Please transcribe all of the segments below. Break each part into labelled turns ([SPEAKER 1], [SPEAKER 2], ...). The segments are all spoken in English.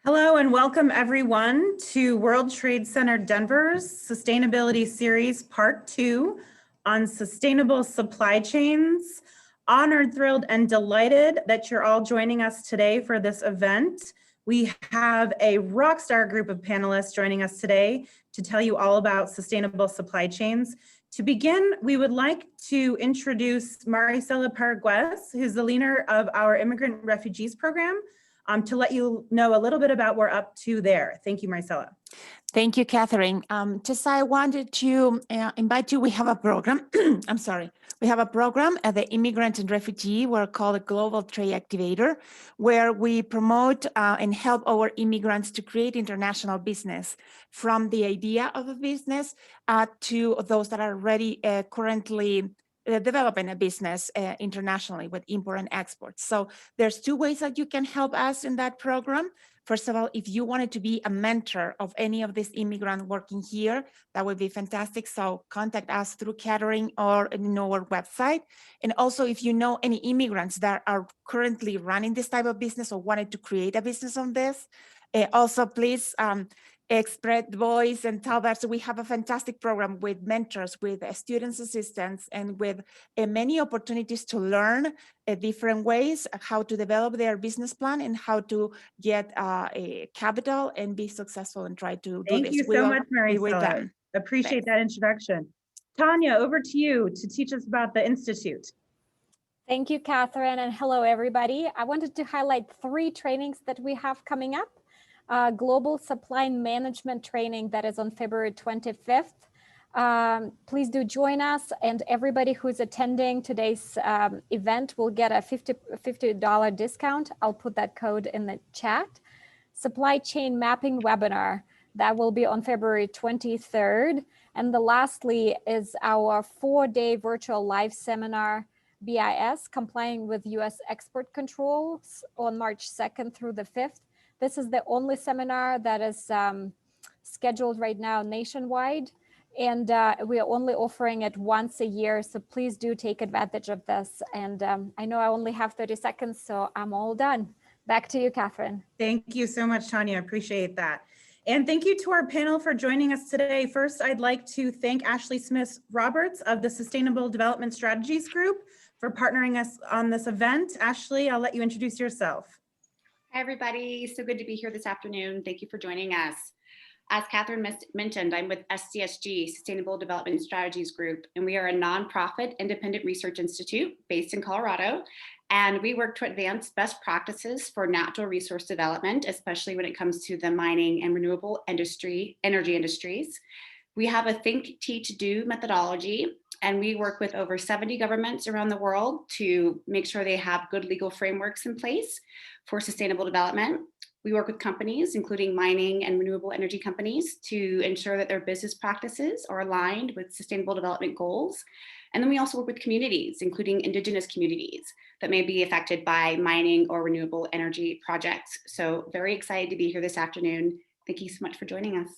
[SPEAKER 1] Hello and welcome everyone to World Trade Center Denver's Sustainability Series Part 2 on sustainable supply chains. Honored, thrilled, and delighted that you're all joining us today for this event. We have a rockstar group of panelists joining us today to tell you all about sustainable supply chains. To begin, we would like to introduce Marcela Paraguez, who's the leader of our Immigrant Refugees Program, to let you know a little bit about what we're up to there. Thank you, Marcela.
[SPEAKER 2] Thank you, Catherine. Just I wanted to invite you. We have a program. I'm sorry. We have a program at the Immigrant and Refugee. We're called a Global Trade Activator, where we promote and help our immigrants to create international business, from the idea of a business to those that are already currently developing a business internationally with import and export. So there's two ways that you can help us in that program. First of all, if you wanted to be a mentor of any of these immigrants working here, that would be fantastic. So contact us through Catering or our website. And also, if you know any immigrants that are currently running this type of business or wanted to create a business on this, also please spread the voice and tell that. So we have a fantastic program with mentors, with students assistants, and with many opportunities to learn different ways how to develop their business plan and how to get a capital and be successful and try to do this.
[SPEAKER 1] Thank you so much, Maricela. Appreciate that introduction. Tanya, over to you to teach us about the Institute.
[SPEAKER 3] Thank you, Catherine, and hello, everybody. I wanted to highlight 3 trainings that we have coming up. Global Supply Management Training that is on February 25th. Please do join us, and everybody who's attending today's event will get a $50 discount. I'll put that code in the chat. Supply Chain Mapping Webinar, that will be on February 23rd. And the lastly is our 4-day virtual live seminar, BIS, Complying with US Export Controls, on March 2nd through the 5th. This is the only seminar that is scheduled right now nationwide, and we are only offering it once a year, so please do take advantage of this. And I know I only have 30 seconds, so I'm all done. Back to you, Catherine.
[SPEAKER 1] Thank you so much, Tanya. Appreciate that. And thank you to our panel for joining us today. First, I'd like to thank Ashley Smith-Roberts of the Sustainable Development Strategies Group for partnering us on this event. Ashley, I'll let you introduce yourself.
[SPEAKER 4] Hi, everybody. So good to be here this afternoon. Thank you for joining us. As Catherine mentioned, I'm with SDSG, Sustainable Development Strategies Group, and we are a nonprofit independent research institute based in Colorado. And we work to advance best practices for natural resource development, especially when it comes to the mining and renewable energy industries. We have a think, teach, do methodology, and we work with over 70 governments around the world to make sure they have good legal frameworks in place for sustainable development. We work with companies, including mining and renewable energy companies, to ensure that their business practices are aligned with sustainable development goals. And then we also work with communities, including indigenous communities that may be affected by mining or renewable energy projects. So very excited to be here this afternoon. Thank you so much for joining us.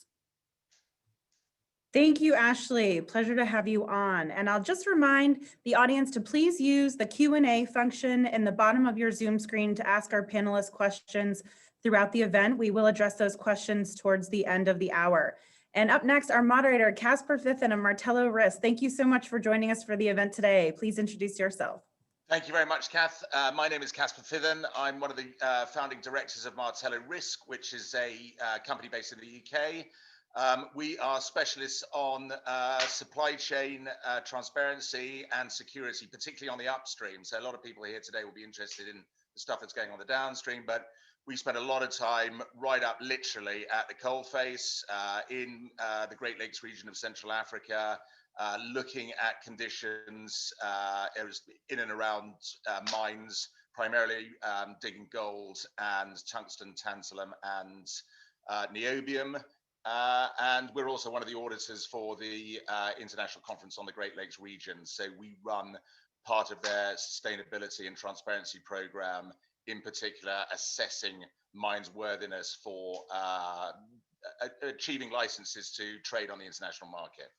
[SPEAKER 1] Thank you, Ashley. Pleasure to have you on. And I'll just remind the audience to please use the Q&A function in the bottom of your Zoom screen to ask our panelists questions throughout the event. We will address those questions towards the end of the hour. And up next, our moderator, Caspar, Fithen, and Martello. Thank you so much for joining us for the event today. Please introduce yourself.
[SPEAKER 5] Thank you very much, Kath. My name is Caspar Fithen. I'm one of the founding directors of Martello, which is a company based in the UK. We are specialists on supply chain transparency and security, particularly on the upstream. So a lot of people here today will be interested in the stuff that's going on the downstream, but we spend a lot of time right up literally at the coalface in the Great Lakes region of Central Africa, looking at conditions in and around mines, primarily digging gold and tungsten, tantalum, and niobium. And we're also one of the auditors for the International Conference on the Great Lakes region. So we run part of their sustainability and transparency program, in particular, assessing mines' worthiness for achieving licenses to trade on the international market.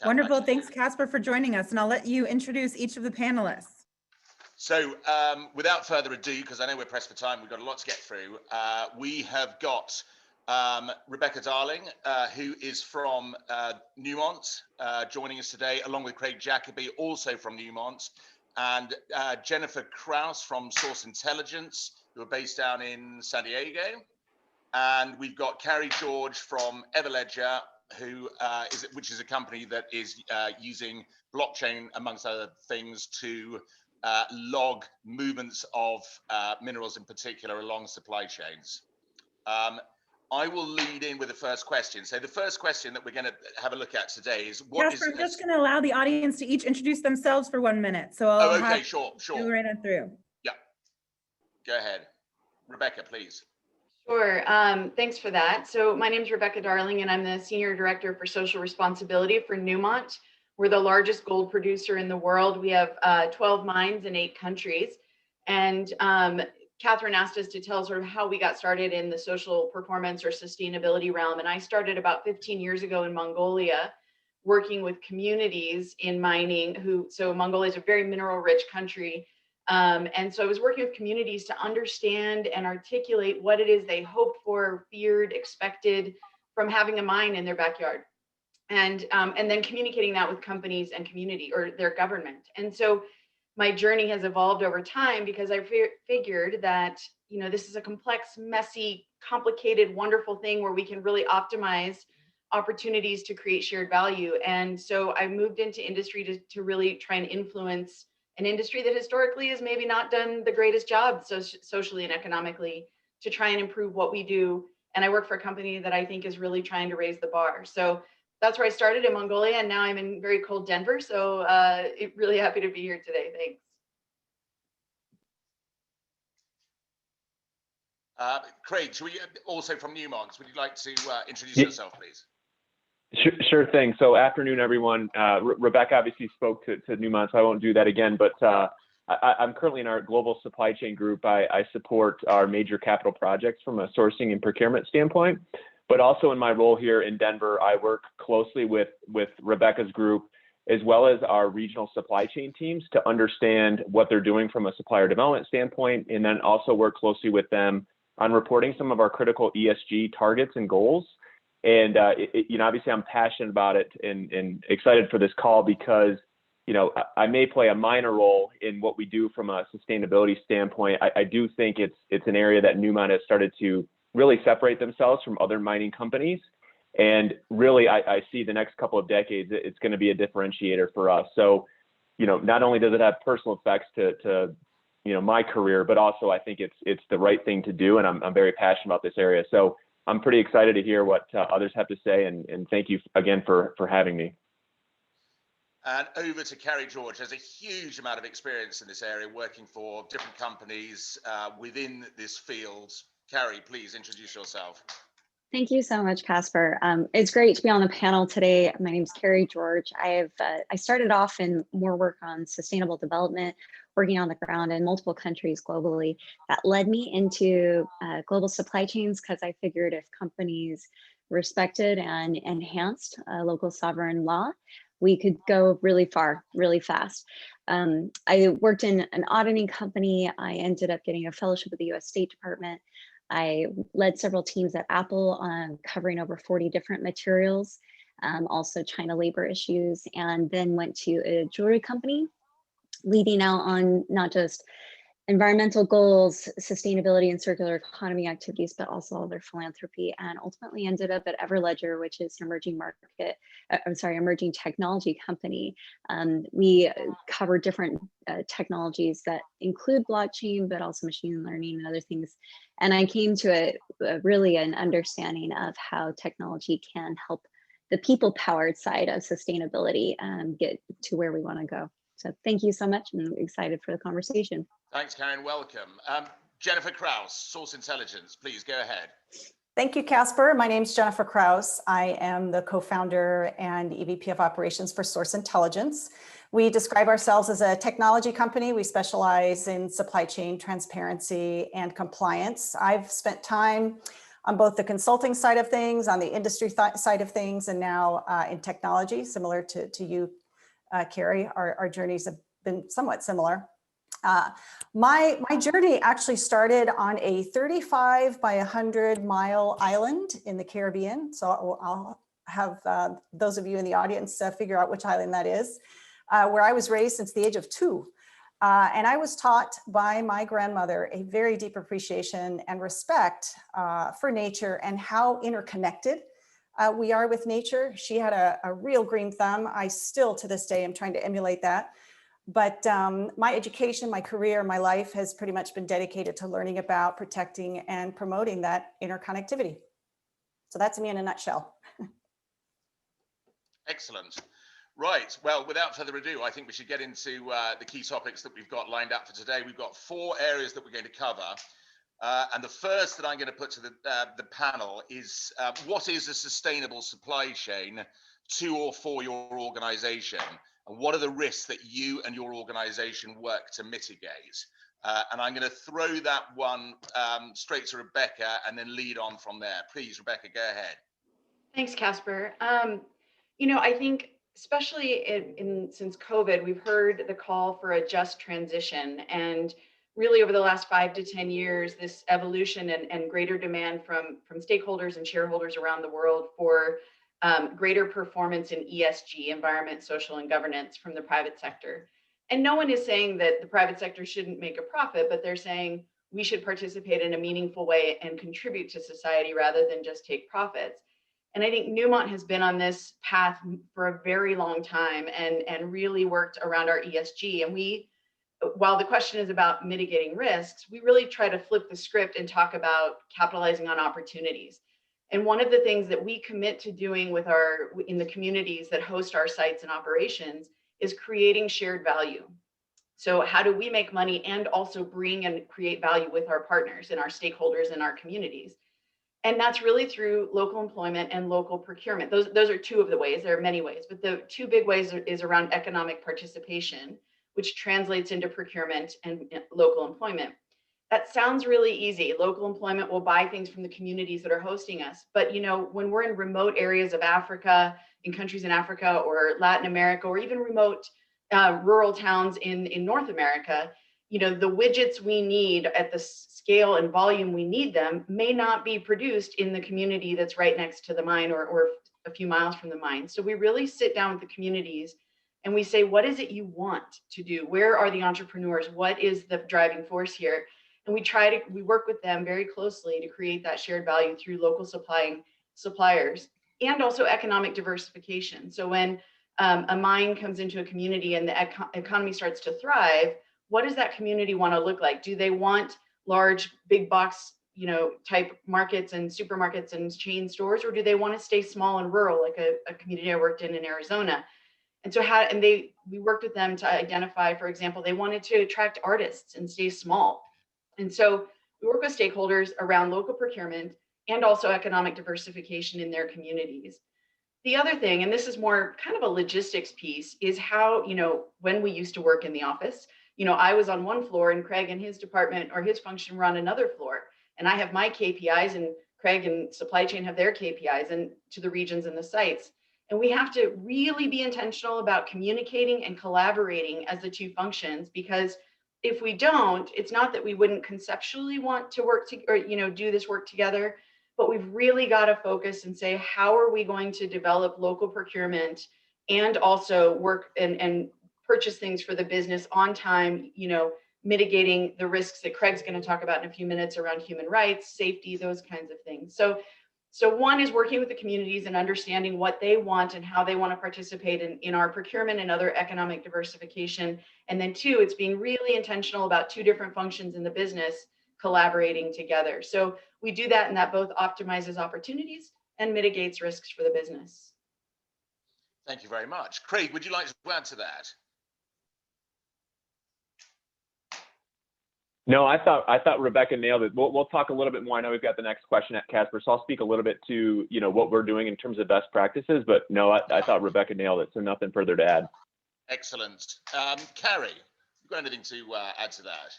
[SPEAKER 1] Wonderful. Thanks, Caspar, for joining us. And I'll let you introduce each of the panelists.
[SPEAKER 5] So without further ado, because I know we're pressed for time, we've got a lot to get through. We have got Rebecca Darling, who is from Newmont, joining us today, along with Craig Jacoby, also from Newmont, and Jennifer Kraus from Source Intelligence, who are based down in San Diego. And we've got Carrie George from Everledger, which is a company that is using blockchain, amongst other things, to log movements of minerals in particular along supply chains. I will lead in with the first question. So the first question that we're going to have a look at today is what
[SPEAKER 1] Caspar, I'm just going to allow the audience to each introduce themselves for 1 minute. So I'll
[SPEAKER 5] sure.
[SPEAKER 1] Go right on through.
[SPEAKER 5] Yeah. Go ahead. Rebecca, please.
[SPEAKER 6] Sure. Thanks for that. So my name is Rebecca Darling, and I'm the Senior Director for Social Responsibility for Newmont. We're the largest gold producer in the world. We have 12 mines in 8 countries. And Catherine asked us to tell sort of how we got started in the social performance or sustainability realm. And I started about 15 years ago in Mongolia, working with communities in mining so Mongolia is a very mineral rich country. And so I was working with communities to understand and articulate what it is they hoped for, feared, expected from having a mine in their backyard. And then communicating that with companies and community or their government. And so my journey has evolved over time because I figured that, this is a complex, messy, complicated, wonderful thing where we can really optimize opportunities to create shared value. And so I moved into industry to really try and influence an industry that historically has maybe not done the greatest job socially and economically to try and improve what we do. And I work for a company that I think is really trying to raise the bar. So that's where I started in Mongolia, and now I'm in very cold Denver. So really happy to be here today. Thanks.
[SPEAKER 5] Craig, also from Newmont, would you like to introduce yourself, please?
[SPEAKER 7] Sure thing. So afternoon, everyone. Rebecca obviously spoke to Newmont, so I won't do that again, but I'm currently in our global supply chain group. I support our major capital projects from a sourcing and procurement standpoint, but also in my role here in Denver, I work closely with Rebecca's group, as well as our regional supply chain teams to understand what they're doing from a supplier development standpoint, and then also work closely with them on reporting some of our critical ESG targets and goals. And obviously I'm passionate about it and excited for this call because, I may play a minor role in what we do from a sustainability standpoint. I do think it's an area that Newmont has started to really separate themselves from other mining companies. And really, I see the next couple of decades, it's going to be a differentiator for us. So, not only does it have personal effects to my career, but also I think it's the right thing to do. And I'm very passionate about this area. So I'm pretty excited to hear what others have to say, and thank you again for having me.
[SPEAKER 5] And over to Carrie George. There's a huge amount of experience in this area, working for different companies within this field. Carrie, please introduce yourself.
[SPEAKER 8] Thank you so much, Caspar. It's great to be on the panel today. My name is Carrie George. I started off in more work on sustainable development, working on the ground in multiple countries globally. That led me into global supply chains because I figured if companies respected and enhanced local sovereign law, we could go really far, really fast. I worked in an auditing company. I ended up getting a fellowship with the US State Department. I led several teams at Apple on covering over 40 different materials, also China labor issues, and then went to a jewelry company, leading out on not just environmental goals, sustainability and circular economy activities, but also other philanthropy, and ultimately ended up at Everledger, which is an emerging technology company. We cover different technologies that include blockchain, but also machine learning and other things. And I came to really an understanding of how technology can help the people-powered side of sustainability get to where we want to go. So thank you so much. I'm excited for the conversation.
[SPEAKER 5] Thanks, Karen. Welcome. Jennifer Kraus, Source Intelligence, please go ahead.
[SPEAKER 9] Thank you, Caspar. My name is Jennifer Kraus. I am the co-founder and EVP of operations for Source Intelligence. We describe ourselves as a technology company. We specialize in supply chain transparency and compliance. I've spent time on both the consulting side of things, on the industry side of things, and now in technology, similar to you, Carrie. Our journeys have been somewhat similar. My journey actually started on a 35 by 100 mile island in the Caribbean. So I'll have those of you in the audience figure out which island that is, where I was raised since the age of 2. And I was taught by my grandmother a very deep appreciation and respect for nature and how interconnected we are with nature. She had a real green thumb. I still to this day am trying to emulate that. But my education, my career, my life has pretty much been dedicated to learning about, protecting, and promoting that interconnectivity. So that's me in a nutshell.
[SPEAKER 5] Excellent. Right. Well, without further ado, I think we should get into the key topics that we've got lined up for today. We've got 4 areas that we're going to cover. And the first that I'm going to put to the panel is what is a sustainable supply chain to or for your organization? And what are the risks that you and your organization work to mitigate? And I'm going to throw that one straight to Rebecca and then lead on from there. Please, Rebecca, go ahead.
[SPEAKER 6] Thanks, Caspar. You know, I think especially since COVID, we've heard the call for a just transition. And really over the last 5 to 10 years, this evolution and greater demand from stakeholders and shareholders around the world for greater performance in ESG, environment, social, and governance from the private sector. And no one is saying that the private sector shouldn't make a profit, but they're saying we should participate in a meaningful way and contribute to society rather than just take profits. And I think Newmont has been on this path for a very long time and really worked around our ESG. And we, while the question is about mitigating risks, we really try to flip the script and talk about capitalizing on opportunities. And one of the things that we commit to doing in the communities that host our sites and operations is creating shared value. So how do we make money and also bring and create value with our partners and our stakeholders in our communities? And that's really through local employment and local procurement. Those are 2 of the ways. There are many ways, but the 2 big ways is around economic participation, which translates into procurement and local employment. That sounds really easy. Local employment will buy things from the communities that are hosting us. But you know, when we're in remote areas of Africa, in countries in Africa or Latin America, or even remote rural towns in North America, you know, the widgets we need at the scale and volume we need them may not be produced in the community that's right next to the mine or a few miles from the mine. So we really sit down with the communities and we say, what is it you want to do? Where are the entrepreneurs? What is the driving force here? And we work with them very closely to create that shared value through local suppliers and also economic diversification. So when a mine comes into a community and the economy starts to thrive, what does that community want to look like? Do they want large, big box, you know, type markets and supermarkets and chain stores, or do they want to stay small and rural, like a community I worked in Arizona? And so we worked with them to identify, for example, they wanted to attract artists and stay small. And so we work with stakeholders around local procurement and also economic diversification in their communities. The other thing, and this is more kind of a logistics piece, is how, you know, when we used to work in the office, you know, I was on one floor and Craig and his department or his function were on another floor. And I have my KPIs and Craig and supply chain have their KPIs and to the regions and the sites. And we have to really be intentional about communicating and collaborating as the 2 functions, because if we don't, it's not that we wouldn't conceptually want to work or, you know, do this work together, but we've really got to focus and say, how are we going to develop local procurement and also work and purchase things for the business on time, you know, mitigating the risks that Craig's going to talk about in a few minutes around human rights, safety, those kinds of things. So one is working with the communities and understanding what they want and how they want to participate in our procurement and other economic diversification. And then 2, it's being really intentional about 2 different functions in the business collaborating together. So we do that, and that both optimizes opportunities and mitigates risks for the business.
[SPEAKER 5] Thank you very much. Craig, would you like to add to that?
[SPEAKER 7] No, I thought Rebecca nailed it. We'll talk a little bit more. I know we've got the next question at Caspar, so I'll speak a little bit to what we're doing in terms of best practices. But no, I thought Rebecca nailed it, so nothing further to add.
[SPEAKER 5] Excellent. Carrie, you got anything to add to that?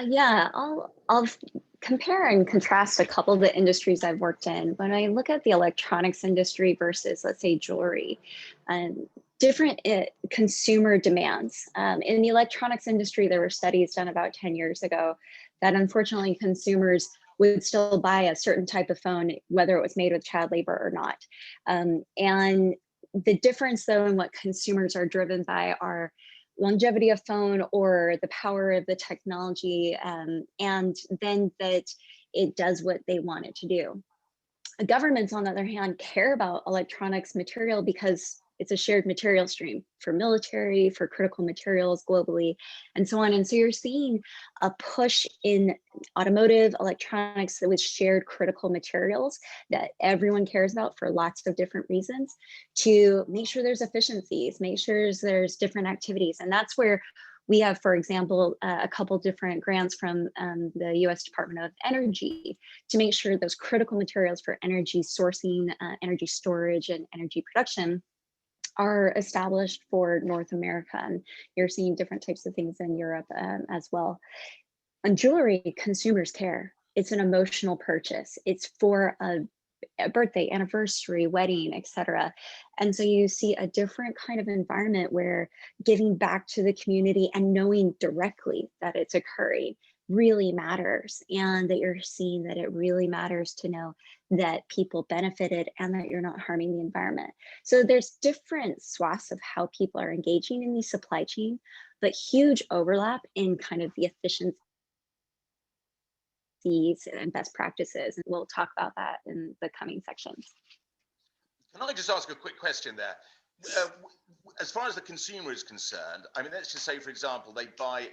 [SPEAKER 8] Yeah, I'll compare and contrast a couple of the industries I've worked in. When I look at the electronics industry versus, let's say, jewelry, different consumer demands. In the electronics industry, there were studies done about 10 years ago that unfortunately consumers would still buy a certain type of phone, whether it was made with child labor or not. And the difference, though, in what consumers are driven by are longevity of phone or the power of the technology, and then that it does what they want it to do. Governments, on the other hand, care about electronics material because it's a shared material stream for military, for critical materials globally, and so on. And so you're seeing a push in automotive electronics with shared critical materials that everyone cares about for lots of different reasons, to make sure there's efficiencies, make sure there's different activities. And that's where we have, for example, a couple different grants from the US Department of Energy to make sure those critical materials for energy sourcing, energy storage, and energy production are established for North America. And you're seeing different types of things in Europe as well. On jewelry, consumers care. It's an emotional purchase. It's for a birthday, anniversary, wedding, etc. And so you see a different kind of environment where giving back to the community and knowing directly that it's occurring really matters, and that you're seeing that it really matters to know that people benefited and that you're not harming the environment. So there's different swaths of how people are engaging in the supply chain, but huge overlap in kind of the efficiencies and best practices. And we'll talk about that in the coming sections.
[SPEAKER 5] Can I just ask a quick question there? As far as the consumer is concerned, I mean, let's just say, for example, they buy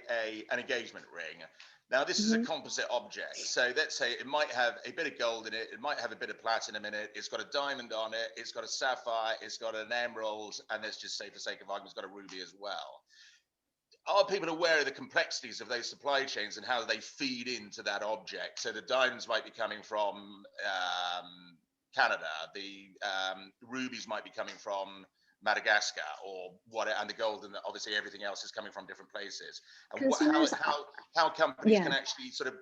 [SPEAKER 5] an engagement ring. Now, this is a composite object. So let's say it might have a bit of gold in it. It might have a bit of platinum in it. It's got a diamond on it. It's got a sapphire. It's got an emerald. And let's just say, for sake of argument, it's got a ruby as well. Are people aware of the complexities of those supply chains and how they feed into that object? So the diamonds might be coming from Canada. The rubies might be coming from Madagascar or what, and the gold, and obviously everything else is coming from different places. And how companies can actually sort of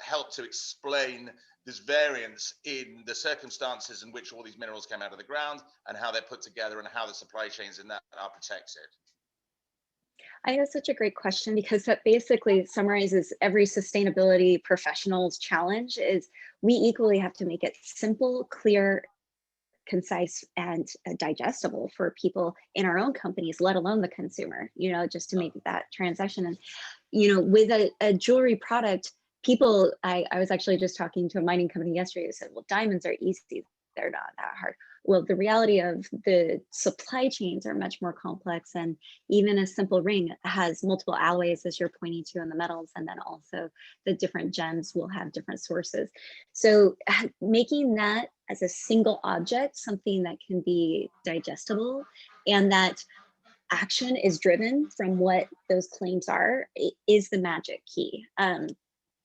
[SPEAKER 5] help to explain this variance in the circumstances in which all these minerals came out of the ground and how they're put together and how the supply chains in that are protected.
[SPEAKER 8] I think that's such a great question, because that basically summarizes every sustainability professional's challenge. Is we equally have to make it simple, clear, concise, and digestible for people in our own companies, let alone the consumer, just to make that transaction. And, with a jewelry product, people, I was actually just talking to a mining company yesterday who said, well, diamonds are easy. They're not that hard. Well, the reality of the supply chains are much more complex, and even a simple ring has multiple alloys, as you're pointing to, in the metals, and then also the different gems will have different sources. So making that as a single object, something that can be digestible and that action is driven from what those claims are, is the magic key.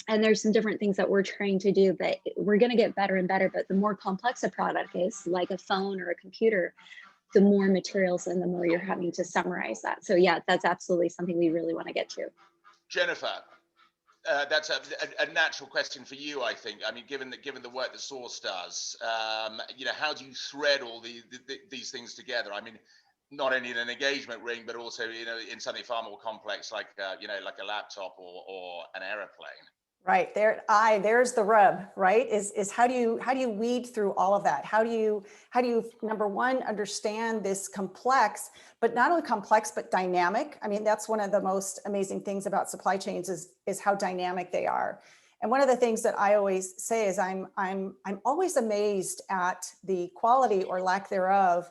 [SPEAKER 8] And there's some different things that we're trying to do, but we're going to get better and better. But the more complex a product is, like a phone or a computer, the more materials and the more you're having to summarize that. So yeah, that's absolutely something we really want to get to.
[SPEAKER 5] Jennifer, that's a natural question for you, I think. I mean, given the work that Source does, how do you thread all these things together? I mean, not only in an engagement ring, but also in something far more complex, like like a laptop or an aeroplane.
[SPEAKER 9] Right there's the rub, right? Is how do you weed through all of that? How do you number one, understand this complex, but not only complex, but dynamic? I mean, that's one of the most amazing things about supply chains is how dynamic they are. And one of the things that I always say is I'm always amazed at the quality or lack thereof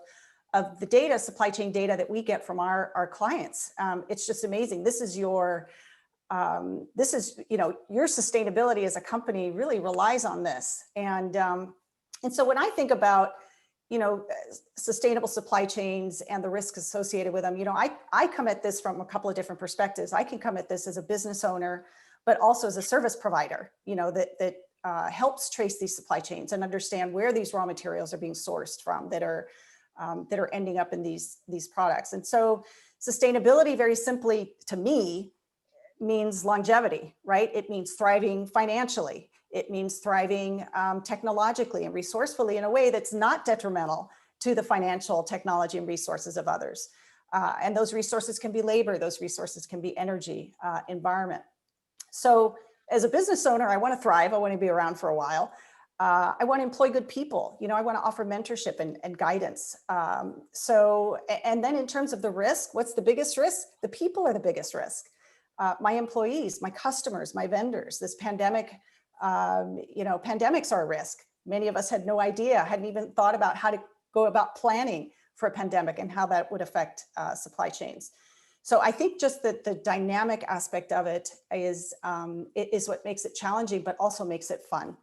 [SPEAKER 9] of the data, supply chain data that we get from our clients. It's just amazing. This is your sustainability as a company really relies on this. And so when I think about, sustainable supply chains and the risks associated with them. I come at this from a couple of different perspectives. I can come at this as a business owner, but also as a service provider, that helps trace these supply chains and understand where these raw materials are being sourced from that are ending up in these products. And so sustainability, very simply to me, means longevity, right? It means thriving financially. It means thriving technologically and resourcefully in a way that's not detrimental to the financial, technology, and resources of others. And those resources can be labor, those resources can be energy, environment. So as a business owner, I want to thrive. I want to be around for a while. I want to employ good people. I want to offer mentorship and guidance. And then in terms of the risk, what's the biggest risk? The people are the biggest risk. My employees, my customers, my vendors. This pandemic, pandemics are a risk. Many of us had no idea, hadn't even thought about how to go about planning for a pandemic and how that would affect supply chains. So I think just that the dynamic aspect of it is what makes it challenging, but also makes it fun.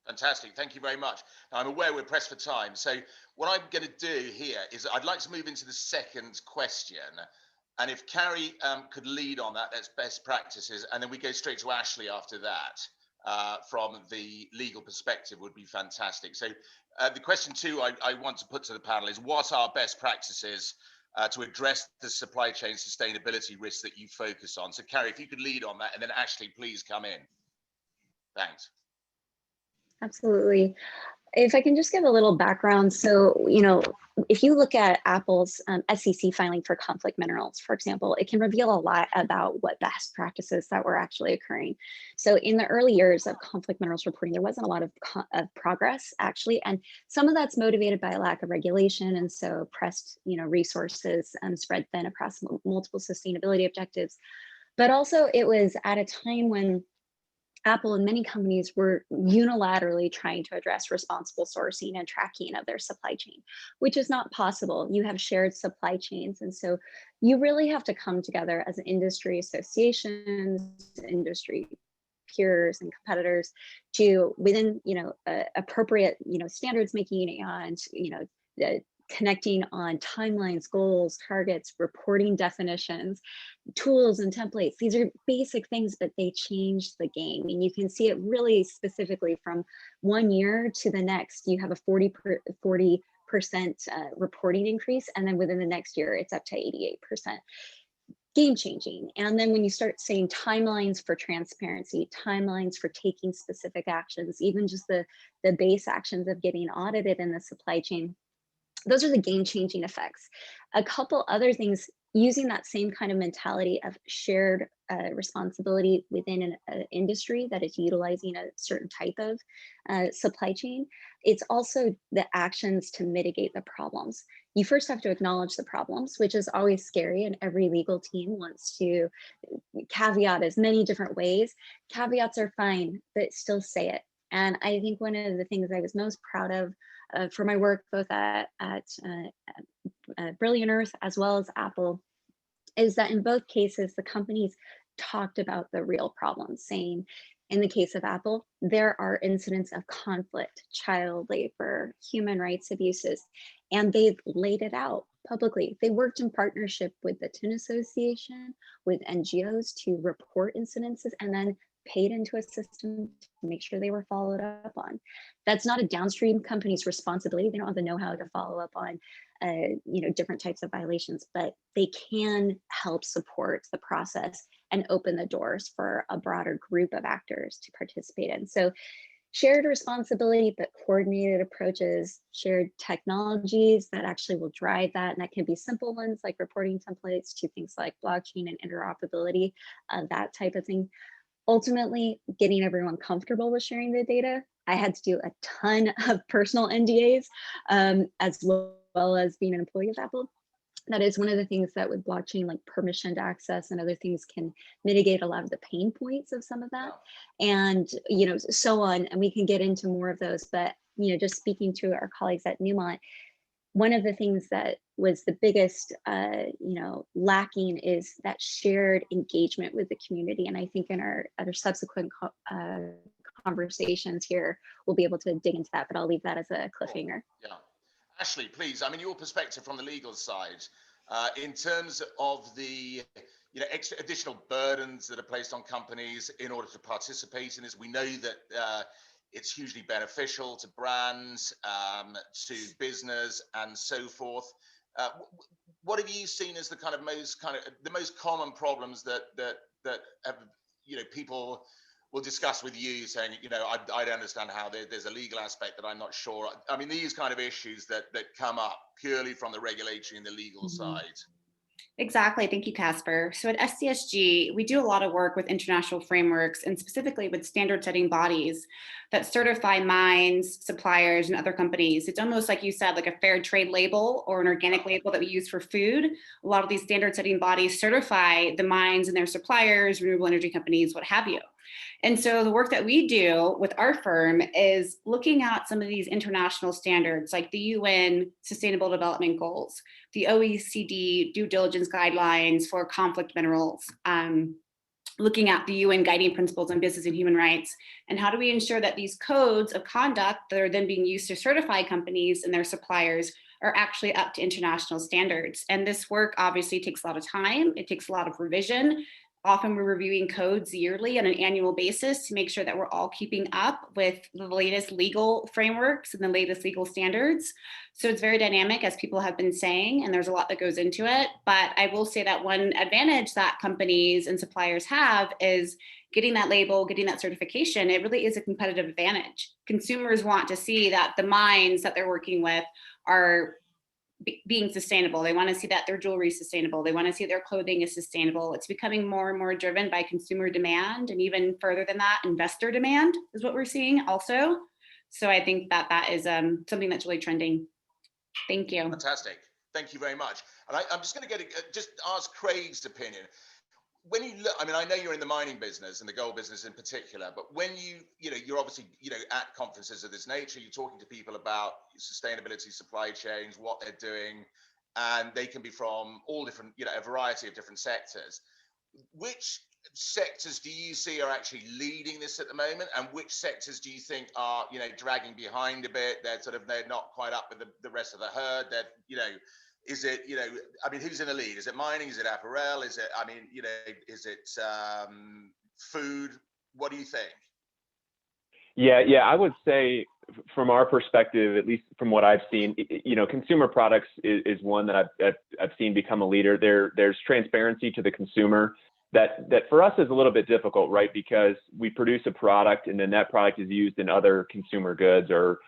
[SPEAKER 5] Fantastic. Thank you very much. Now, I'm aware we're pressed for time. So what I'm going to do here is I'd like to move into the second question. And if Carrie could lead on that, that's best practices. And then we go straight to Ashley after that from the legal perspective would be fantastic. So the question 2 I want to put to the panel is, what are best practices to address the supply chain sustainability risks that you focus on? So Carrie, if you could lead on that, and then Ashley, please come in. Thanks.
[SPEAKER 8] Absolutely. If I can just give a little background. So, if you look at Apple's SEC filing for conflict minerals, for example, it can reveal a lot about what best practices that were actually occurring. So in the early years of conflict minerals reporting, there wasn't a lot of progress actually. And some of that's motivated by a lack of regulation. And so pressed, resources spread thin across multiple sustainability objectives. But also it was at a time when Apple and many companies were unilaterally trying to address responsible sourcing and tracking of their supply chain, which is not possible. You have shared supply chains. And so you really have to come together as industry associations, industry peers and competitors to within, appropriate, standards making and, connecting on timelines, goals, targets, reporting definitions, tools and templates. These are basic things, but they change the game. And you can see it really specifically from 1 year to the next. You have a 40% reporting increase. And then within the next year, it's up to 88%. Game changing. And then when you start saying timelines for transparency, timelines for taking specific actions, even just the base actions of getting audited in the supply chain, those are the game-changing effects. A couple other things, using that same kind of mentality of shared responsibility within an industry that is utilizing a certain type of supply chain, it's also the actions to mitigate the problems. You first have to acknowledge the problems, which is always scary, and every legal team wants to caveat as many different ways. Caveats are fine, but still say it. And I think one of the things I was most proud of for my work both at Brilliant Earth as well as Apple is that in both cases, the companies talked about the real problems, saying, in the case of Apple, there are incidents of conflict, child labor, human rights abuses, and they've laid it out publicly. They worked in partnership with the Tin Association, with NGOs to report incidences, and then paid into a system to make sure they were followed up on. That's not a downstream company's responsibility. They don't have the know-how to follow up on different types of violations, but they can help support the process and open the doors for a broader group of actors to participate in. So shared responsibility, but coordinated approaches, shared technologies that actually will drive that. And that can be simple ones like reporting templates to things like blockchain and interoperability, that type of thing. Ultimately, getting everyone comfortable with sharing the data. I had to do a ton of personal NDAs as well as being an employee of Apple. That is one of the things that with blockchain, like permissioned access and other things, can mitigate a lot of the pain points of some of that, and so on. And we can get into more of those. But just speaking to our colleagues at Newmont, one of the things that was the biggest, lacking is that shared engagement with the community. And I think in our other subsequent conversations here, we'll be able to dig into that, but I'll leave that as a cliffhanger.
[SPEAKER 5] Yeah. Ashley, please, I mean, your perspective from the legal side, in terms of the extra additional burdens that are placed on companies in order to participate in this. We know that it's hugely beneficial to brands, to business, and so forth. What have you seen as the most common problems that have, people will discuss with you, saying, I don't understand how there's a legal aspect that I'm not sure. I mean, these kind of issues that come up purely from the regulatory and the legal side.
[SPEAKER 4] Exactly. Thank you, Caspar. So at SCSG, we do a lot of work with international frameworks and specifically with standard setting bodies that certify mines, suppliers, and other companies. It's almost like you said, like a fair trade label or an organic label that we use for food. A lot of these standard setting bodies certify the mines and their suppliers, renewable energy companies, what have you. And so the work that we do with our firm is looking at some of these international standards like the UN Sustainable Development Goals, the OECD due diligence guidelines for conflict minerals, looking at the UN guiding principles on business and human rights, and how do we ensure that these codes of conduct that are then being used to certify companies and their suppliers are actually up to international standards. And this work obviously takes a lot of time. It takes a lot of revision. Often we're reviewing codes yearly on an annual basis to make sure that we're all keeping up with the latest legal frameworks and the latest legal standards. So it's very dynamic, as people have been saying, and there's a lot that goes into it. But I will say that one advantage that companies and suppliers have is getting that label, getting that certification. It really is a competitive advantage. Consumers want to see that the mines that they're working with are being sustainable. They want to see that their jewelry is sustainable. They want to see their clothing is sustainable. It's becoming more and more driven by consumer demand, and even further than that, investor demand is what we're seeing also. So I think that that is something that's really trending. Thank you.
[SPEAKER 5] Fantastic. Thank you very much. And I'm just going to just ask Craig's opinion. When you look, I mean, I know you're in the mining business and the gold business in particular, but when you're obviously, at conferences of this nature, you're talking to people about sustainability, supply chains, what they're doing, and they can be from all different, a variety of different sectors. Which sectors do you see are actually leading this at the moment, and which sectors do you think are, dragging behind a bit? They're not quite up with the rest of the herd. That, is it, I mean, who's in the lead? Is it mining? Is it apparel? Is it, is it food? What do you think?
[SPEAKER 7] Yeah, I would say from our perspective, at least from what I've seen, consumer products is one that I've seen become a leader. There's transparency to the consumer that for us is a little bit difficult, right? Because we produce a product and then that product is used in other consumer goods or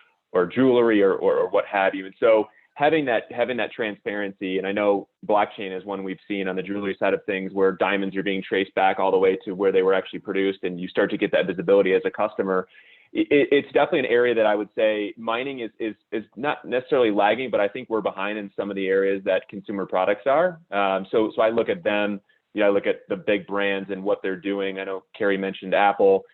[SPEAKER 7] jewelry or what have you. And so having that transparency, and I know blockchain is one we've seen on the jewelry side of things, where diamonds are being traced back all the way to where they were actually produced, and you start to get that visibility as a customer. It's definitely an area that I would say mining is not necessarily lagging, but I think we're behind in some of the areas that consumer products are. So I look at them, I look at the big brands and what they're doing. I know Carrie mentioned Apple.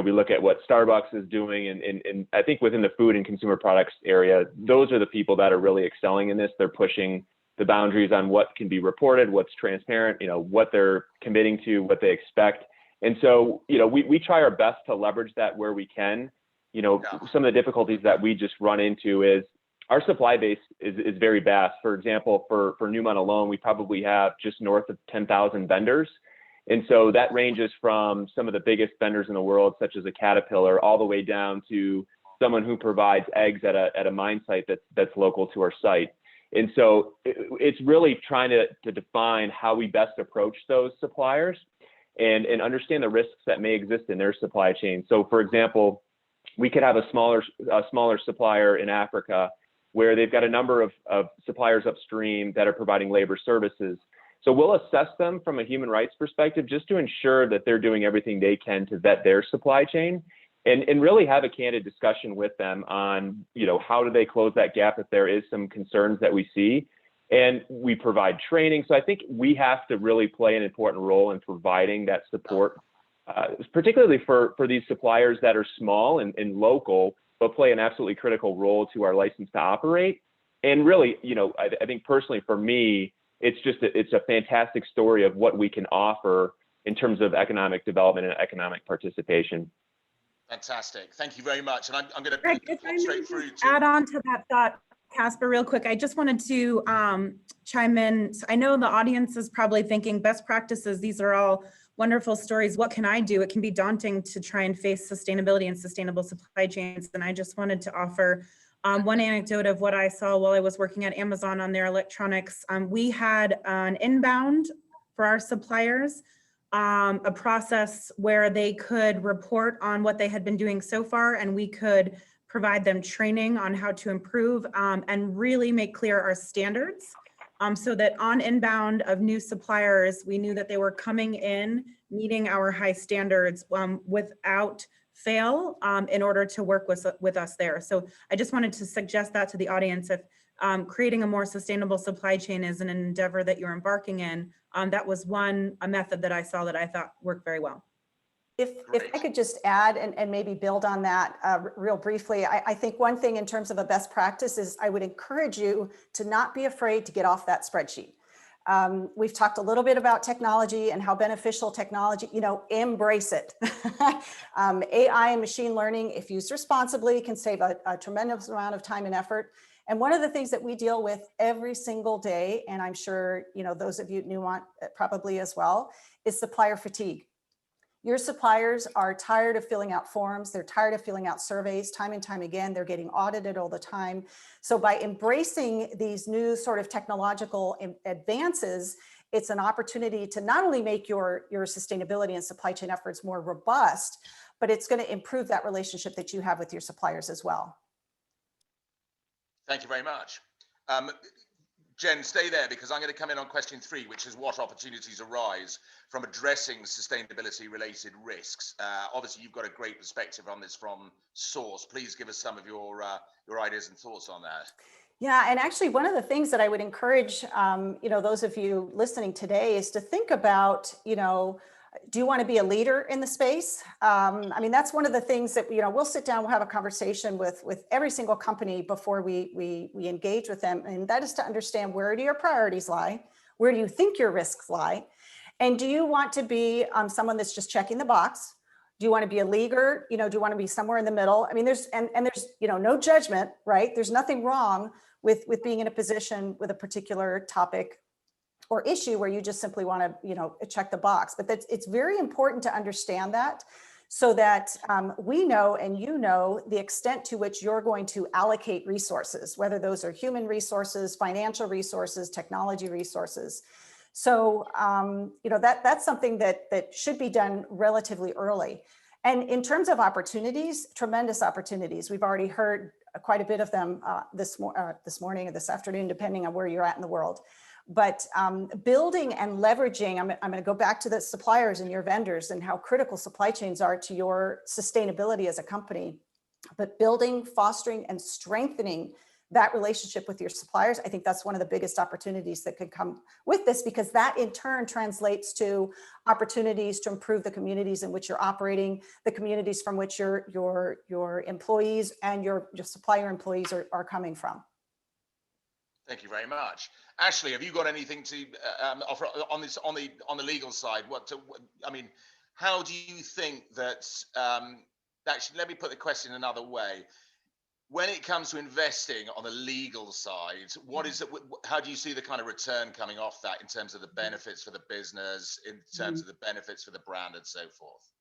[SPEAKER 7] We look at what Starbucks is doing, and I think within the food and consumer products area, those are the people that are really excelling in this. They're pushing the boundaries on what can be reported, what's transparent, what they're committing to, what they expect. And so, we try our best to leverage that where we can. Some of the difficulties that we just run into is our supply base is very vast. For example, for Newmont alone, we probably have just north of 10,000 vendors. And so that ranges from some of the biggest vendors in the world, such as a Caterpillar, all the way down to someone who provides eggs at a mine site that's local to our site. And so it's really trying to define how we best approach those suppliers and understand the risks that may exist in their supply chain. So, for example, we could have a smaller supplier in Africa where they've got a number of suppliers upstream that are providing labor services. So we'll assess them from a human rights perspective just to ensure that they're doing everything they can to vet their supply chain and really have a candid discussion with them on, how do they close that gap if there is some concerns that we see. And we provide training. So I think we have to really play an important role in providing that support, particularly for these suppliers that are small and local, but play an absolutely critical role to our license to operate. And really, I think personally for me, it's a fantastic story of what we can offer in terms of economic development and economic participation.
[SPEAKER 5] Fantastic. Thank you very much. And I'm going to
[SPEAKER 1] Greg, if I
[SPEAKER 5] pop
[SPEAKER 1] may
[SPEAKER 5] straight
[SPEAKER 1] just
[SPEAKER 5] through
[SPEAKER 1] add
[SPEAKER 5] to.
[SPEAKER 1] on to that thought, Caspar, real quick. I just wanted to chime in. So I know the audience is probably thinking best practices. These are all wonderful stories. What can I do? It can be daunting to try and face sustainability and sustainable supply chains. And I just wanted to offer one anecdote of what I saw while I was working at Amazon on their electronics. We had an inbound for our suppliers, a process where they could report on what they had been doing so far, and we could provide them training on how to improve and really make clear our standards so that on inbound of new suppliers, we knew that they were coming in, meeting our high standards without fail in order to work with us there. So I just wanted to suggest that to the audience. If creating a more sustainable supply chain is an endeavor that you're embarking in, that was a method that I saw that I thought worked very well.
[SPEAKER 9] If I could just add and maybe build on that real briefly, I think one thing in terms of a best practice is I would encourage you to not be afraid to get off that spreadsheet. We've talked a little bit about technology and how beneficial technology, embrace it. AI and machine learning, if used responsibly, can save a tremendous amount of time and effort. And one of the things that we deal with every single day, and I'm sure those of you at Newmont probably as well, is supplier fatigue. Your suppliers are tired of filling out forms. They're tired of filling out surveys time and time again. They're getting audited all the time. So by embracing these new sort of technological advances, it's an opportunity to not only make your sustainability and supply chain efforts more robust, but it's going to improve that relationship that you have with your suppliers as well.
[SPEAKER 5] Thank you very much. Jen, stay there because I'm going to come in on question 3, which is what opportunities arise from addressing sustainability related risks. Obviously, you've got a great perspective on this from source. Please give us some of your ideas and thoughts on that.
[SPEAKER 9] Yeah, and actually one of the things that I would encourage, those of you listening today is to think about, do you want to be a leader in the space? I mean, that's one of the things that, we'll sit down, we'll have a conversation with every single company before we engage with them. And that is to understand, where do your priorities lie? Where do you think your risks lie? And do you want to be someone that's just checking the box? Do you want to be a leader? Do you want to be somewhere in the middle? I mean, there's no judgment, right? There's nothing wrong with being in a position with a particular topic or issue where you just simply want to, check the box. But it's very important to understand that, so that we know and the extent to which you're going to allocate resources, whether those are human resources, financial resources, technology resources. So, that's something that should be done relatively early. And in terms of opportunities, tremendous opportunities. We've already heard quite a bit of them this morning or this afternoon, depending on where you're at in the world. But building and leveraging, I'm going to go back to the suppliers and your vendors and how critical supply chains are to your sustainability as a company. But building, fostering, and strengthening that relationship with your suppliers, I think that's one of the biggest opportunities that could come with this, because that in turn translates to opportunities to improve the communities in which you're operating, the communities from which your employees and your supplier employees are coming from.
[SPEAKER 5] Thank you very much. Ashley, have you got anything to offer on this on the legal side? How do you think that? Actually, let me put the question another way. When it comes to investing on the legal side, what is it? How do you see the kind of return coming off that in terms of the benefits for the business, in terms of the benefits for the brand, and so forth?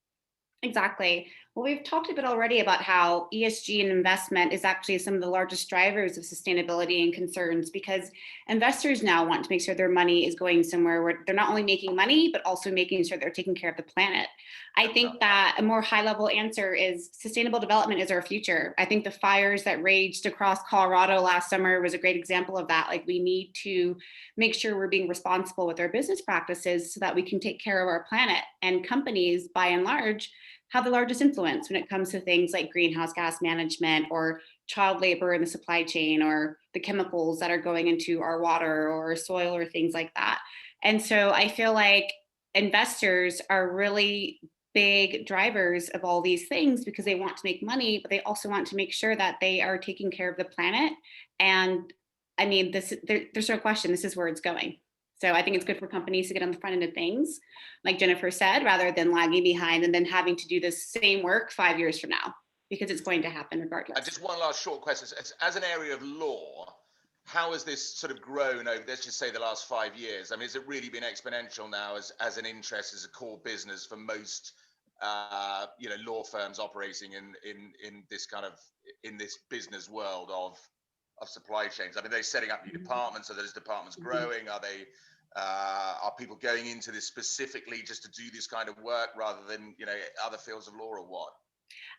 [SPEAKER 4] Exactly. Well, we've talked a bit already about how ESG and investment is actually some of the largest drivers of sustainability and concerns, because investors now want to make sure their money is going somewhere where they're not only making money, but also making sure they're taking care of the planet. I think that a more high-level answer is sustainable development is our future. I think the fires that raged across Colorado last summer was a great example of that. Like, we need to make sure we're being responsible with our business practices so that we can take care of our planet. And companies, by and large, have the largest influence when it comes to things like greenhouse gas management or child labor in the supply chain or the chemicals that are going into our water or soil or things like that. And so I feel like investors are really big drivers of all these things because they want to make money, but they also want to make sure that they are taking care of the planet. And I mean, there's no question, this is where it's going. So I think it's good for companies to get on the front end of things, like Jennifer said, rather than lagging behind and then having to do the same work 5 years from now, because it's going to happen regardless.
[SPEAKER 5] Just one last short question. As an area of law, how has this sort of grown over, let's just say, the last 5 years? I mean, has it really been exponential now as an interest, as a core business for most law firms operating in this kind of, in this business world of supply chains? I mean, are they setting up new departments? Are those departments growing? Are people going into this specifically just to do this kind of work rather than, other fields of law, or what?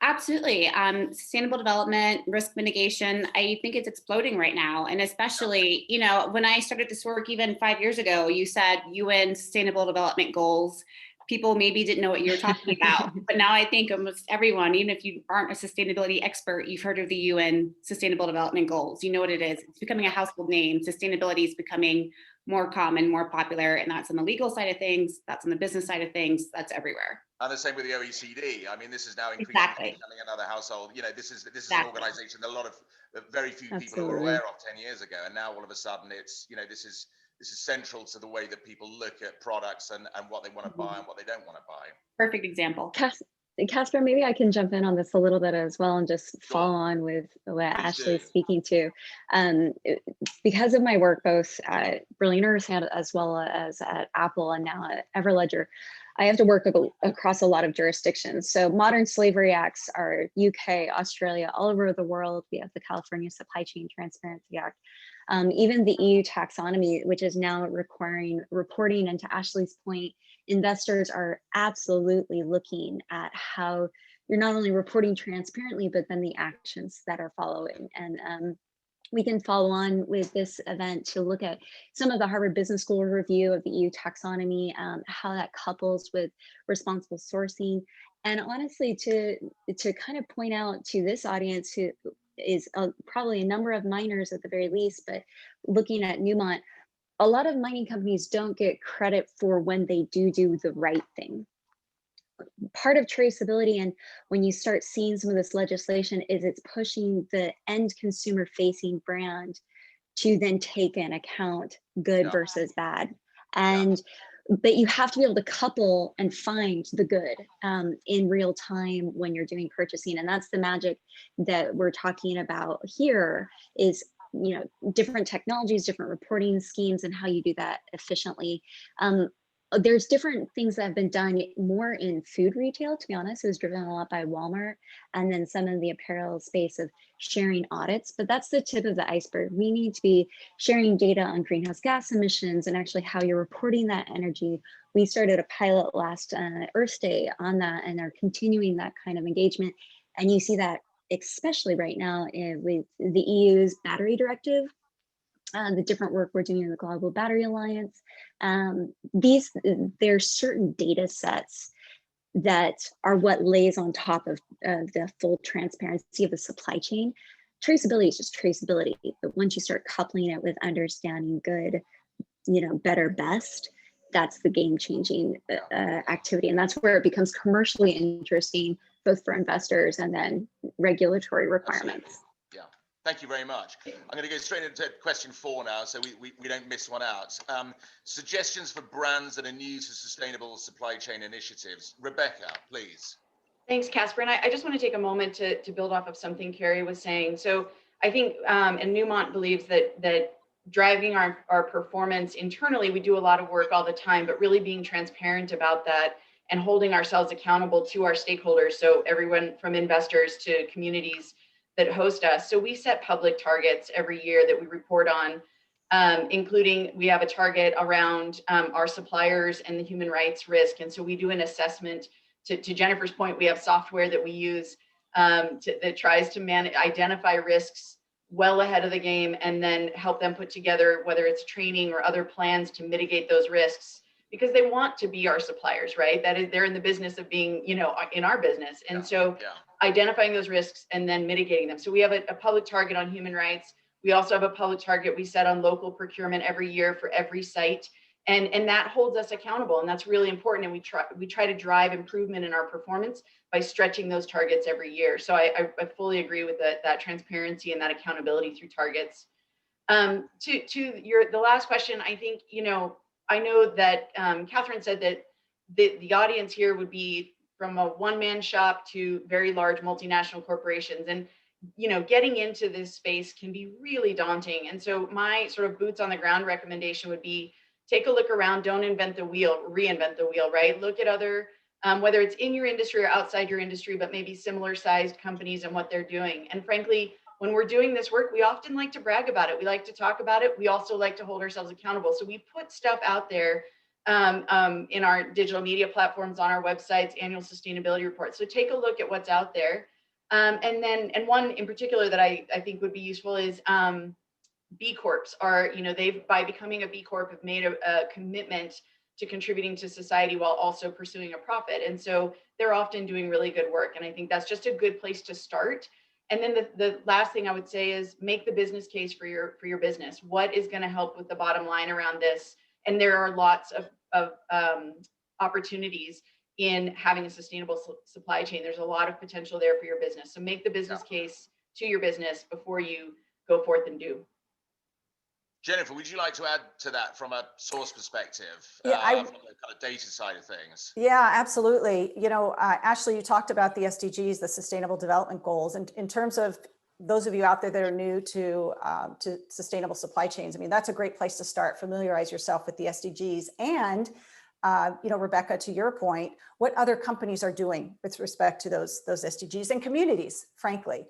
[SPEAKER 4] Absolutely. Sustainable development, risk mitigation, I think it's exploding right now. And especially, when I started this work even 5 years ago, you said UN Sustainable Development Goals. People maybe didn't know what you were talking about. But now I think almost everyone, even if you aren't a sustainability expert, you've heard of the UN Sustainable Development Goals. You know what it is. It's becoming a household name. Sustainability is becoming more common, more popular, and that's on the legal side of things, that's on the business side of things, that's everywhere.
[SPEAKER 5] And the same with the OECD. I mean, this is now increasingly becoming another household. This is an organization that very few people were aware of 10 years ago, and now all of a sudden it's this is central to the way that people look at products and what they want to buy and what they don't want to buy.
[SPEAKER 4] Perfect example.
[SPEAKER 8] Caspar, maybe I can jump in on this a little bit as well and just follow on with what Ashley's speaking to. Because of my work both at Brilliant Earth as well as at Apple and now at Everledger, I have to work across a lot of jurisdictions. So modern slavery acts are UK, Australia, all over the world. We have the California Supply Chain Transparency Act. Even the EU taxonomy, which is now requiring reporting, and to Ashley's point, investors are absolutely looking at how you're not only reporting transparently, but then the actions that are following. And we can follow on with this event to look at some of the Harvard Business School review of the EU taxonomy, how that couples with responsible sourcing. And honestly, to kind of point out to this audience who is probably a number of miners at the very least, but looking at Newmont, a lot of mining companies don't get credit for when they do the right thing. Part of traceability, and when you start seeing some of this legislation, is it's pushing the end consumer facing brand to then take into account good versus bad. And but you have to be able to couple and find the good in real time when you're doing purchasing. And that's the magic that we're talking about here, is different technologies, different reporting schemes, and how you do that efficiently. There's different things that have been done more in food retail, to be honest. It was driven a lot by Walmart, and then some in the apparel space of sharing audits, but that's the tip of the iceberg. We need to be sharing data on greenhouse gas emissions and actually how you're reporting that energy. We started a pilot last Earth Day on that and are continuing that kind of engagement. And you see that especially right now with the EU's battery directive, the different work we're doing in the Global Battery Alliance. There's certain data sets that are what lays on top of the full transparency of the supply chain. Traceability is just traceability, but once you start coupling it with understanding good, better, best, that's the game-changing activity. And that's where it becomes commercially interesting, both for investors and then regulatory requirements.
[SPEAKER 5] Yeah, thank you very much. I'm going to go straight into question 4 now, so we don't miss one out. Suggestions for brands that are new to sustainable supply chain initiatives. Rebecca, please.
[SPEAKER 6] Thanks, Caspar. And I just want to take a moment to build off of something Carrie was saying. So I think, and Newmont believes that driving our performance internally, we do a lot of work all the time, but really being transparent about that and holding ourselves accountable to our stakeholders. So everyone from investors to communities that host us. So we set public targets every year that we report on, including we have a target around our suppliers and the human rights risk. And so we do an assessment. To Jennifer's point, we have software that we use that tries to identify risks well ahead of the game and then help them put together, whether it's training or other plans to mitigate those risks, because they want to be our suppliers, right? That is, they're in the business of being, in our business. And identifying those risks and then mitigating them. So we have a public target on human rights. We also have a public target we set on local procurement every year for every site. And that holds us accountable. And that's really important. And we try to drive improvement in our performance by stretching those targets every year. So I fully agree with that transparency and that accountability through targets. To the last question, I think, I know that Catherine said that the audience here would be from a one-man shop to very large multinational corporations. And, you know, getting into this space can be really daunting. And so my sort of boots on the ground recommendation would be take a look around, don't invent the wheel, reinvent the wheel, right? Look at other, whether it's in your industry or outside your industry, but maybe similar sized companies and what they're doing. And frankly, when we're doing this work, we often like to brag about it. We like to talk about it. We also like to hold ourselves accountable. So we put stuff out there in our digital media platforms, on our websites, annual sustainability reports. So take a look at what's out there. And one in particular that I think would be useful is B Corps are, you know, they've, by becoming a B Corp, have made a commitment to contributing to society while also pursuing a profit. And so they're often doing really good work. And I think that's just a good place to start. And then the last thing I would say is make the business case for your business. What is going to help with the bottom line around this? And there are lots of opportunities in having a sustainable supply chain. There's a lot of potential there for your business. So make the business case to your business before you go forth and do.
[SPEAKER 5] Jennifer, would you like to add to that from a source perspective,
[SPEAKER 9] Yeah,
[SPEAKER 5] from the kind of data side of things?
[SPEAKER 9] Yeah, absolutely. You know, Ashley, you talked about the SDGs, the Sustainable Development Goals, and in terms of those of you out there that are new to sustainable supply chains, I mean, that's a great place to start. Familiarize yourself with the SDGs, and you know, Rebecca, to your point, what other companies are doing with respect to those SDGs and communities, frankly.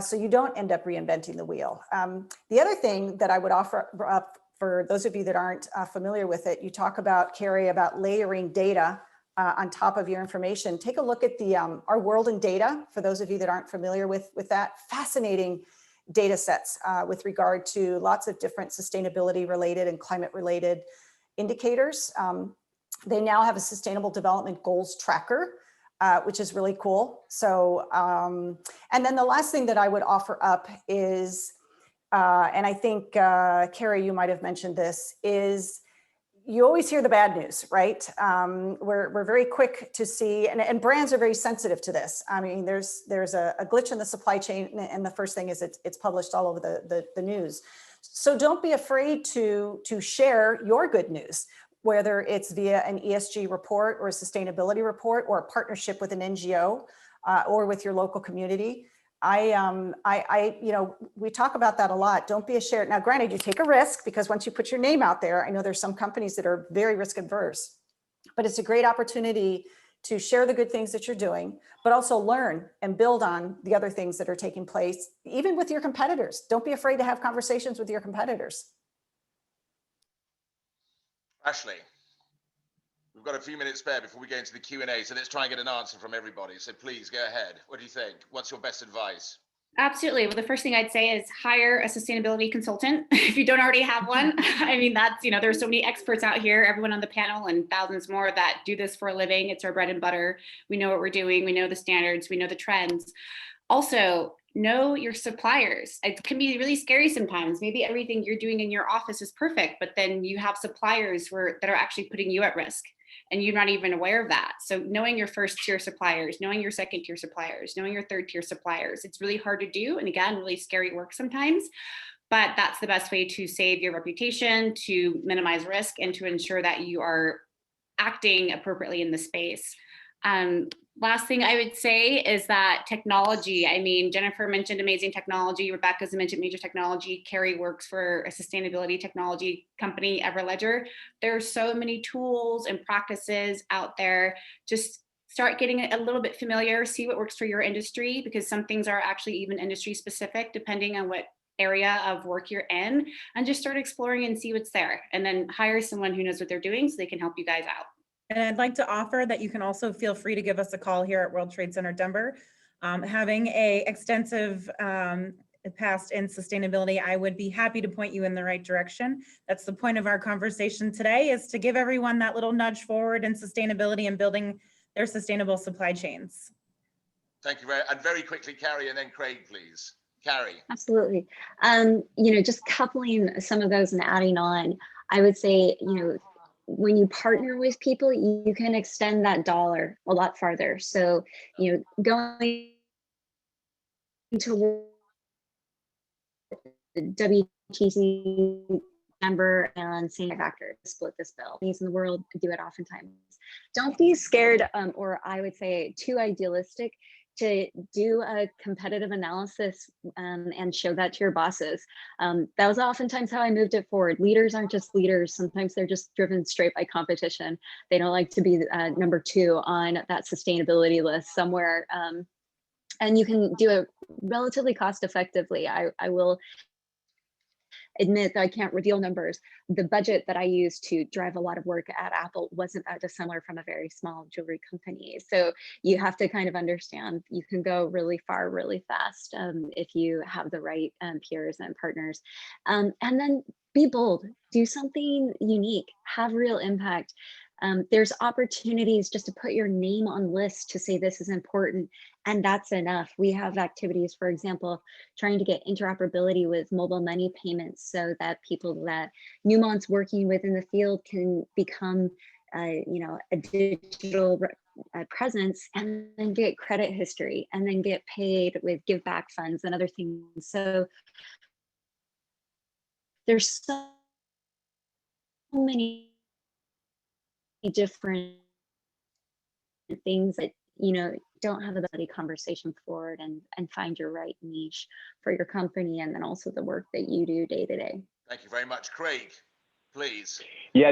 [SPEAKER 9] So you don't end up reinventing the wheel. The other thing that I would offer up for those of you that aren't familiar with it, you talk about, Carrie, about layering data on top of your information. Take a look at the Our World in Data, for those of you that aren't familiar with that. Fascinating data sets with regard to lots of different sustainability related and climate related indicators. They now have a Sustainable Development Goals tracker, which is really cool. So, and then the last thing that I would offer up is, and I think, Carrie, you might have mentioned this, is you always hear the bad news, right? We're very quick to see, and brands are very sensitive to this. I mean, there's a glitch in the supply chain, and the first thing is it's published all over the news. So don't be afraid to share your good news, whether it's via an ESG report or a sustainability report or a partnership with an NGO or with your local community. You know, we talk about that a lot. Don't be a share. Now, granted, you take a risk because once you put your name out there, I know there's some companies that are very risk adverse, but it's a great opportunity to share the good things that you're doing, but also learn and build on the other things that are taking place, even with your competitors. Don't be afraid to have conversations with your competitors.
[SPEAKER 5] Ashley, we've got a few minutes spare before we get into the Q&A, so let's try and get an answer from everybody. So please go ahead. What do you think? What's your best advice?
[SPEAKER 4] Absolutely. Well, the first thing I'd say is hire a sustainability consultant if you don't already have one. I mean, that's, you know, there's so many experts out here, everyone on the panel and thousands more that do this for a living. It's our bread and butter. We know what we're doing. We know the standards. We know the trends. Also, know your suppliers. It can be really scary sometimes. Maybe everything you're doing in your office is perfect, but then you have suppliers that are actually putting you at risk and you're not even aware of that. So knowing your first tier suppliers, knowing your second tier suppliers, knowing your third tier suppliers, it's really hard to do. And again, really scary work sometimes, but that's the best way to save your reputation, to minimize risk, and to ensure that you are acting appropriately in the space. Last thing I would say is that technology, I mean, Jennifer mentioned amazing technology, Rebecca's mentioned major technology, Carrie works for a sustainability technology company, Everledger. There are so many tools and practices out there. Just start getting a little bit familiar, see what works for your industry, because some things are actually even industry specific, depending on what area of work you're in, and just start exploring and see what's there. And then hire someone who knows what they're doing so they can help you guys out.
[SPEAKER 1] And I'd like to offer that you can also feel free to give us a call here at World Trade Center Denver. Having a extensive past in sustainability, I would be happy to point you in the right direction. That's the point of our conversation today, is to give everyone that little nudge forward in sustainability and building their sustainable supply chains.
[SPEAKER 5] Thank you very quickly, Carrie, and then Craig, please. Carrie.
[SPEAKER 8] Absolutely. You know, just coupling some of those and adding on, I would say, you know, when you partner with people, you can extend that dollar a lot farther. So, you know, going to WTC member and senior factor to split this bill. These in the world do it oftentimes. Don't be scared, or I would say too idealistic, to do a competitive analysis and show that to your bosses. That was oftentimes how I moved it forward. Leaders aren't just leaders. Sometimes they're just driven straight by competition. They don't like to be number 2 on that sustainability list somewhere. And you can do it relatively cost effectively. I will admit that I can't reveal numbers. The budget that I used to drive a lot of work at Apple wasn't that dissimilar from a very small jewelry company. So you have to kind of understand you can go really far, really fast if you have the right peers and partners. And then be bold, do something unique, have real impact. There's opportunities just to put your name on lists to say this is important, and that's enough. We have activities, for example, trying to get interoperability with mobile money payments so that people that Newmont's working with in the field can become a digital presence and then get credit history and then get paid with give back funds and other things. So there's so many different things that don't have a conversation forward and find your right niche for your company, and then also the work that you do day to day.
[SPEAKER 5] Thank you very much. Craig, please.
[SPEAKER 7] Yeah,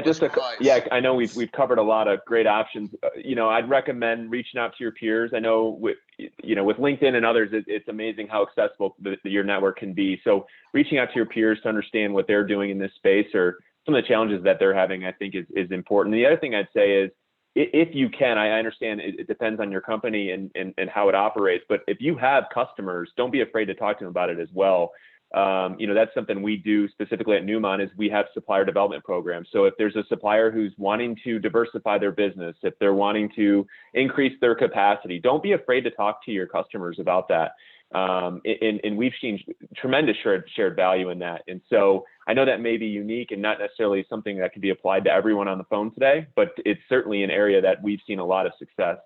[SPEAKER 7] I know we've covered a lot of great options. I'd recommend reaching out to your peers. I know with LinkedIn and others, it's amazing how accessible your network can be. So reaching out to your peers to understand what they're doing in this space or some of the challenges that they're having, I think is important. The other thing I'd say is, if you can, I understand it depends on your company and how it operates, but if you have customers, don't be afraid to talk to them about it as well. That's something we do specifically at Newmont is we have supplier development programs. So if there's a supplier who's wanting to diversify their business, if they're wanting to increase their capacity, don't be afraid to talk to your customers about that. And we've seen tremendous shared value in that. And so I know that may be unique and not necessarily something that can be applied to everyone on the phone today, but it's certainly an area that we've seen a lot of success.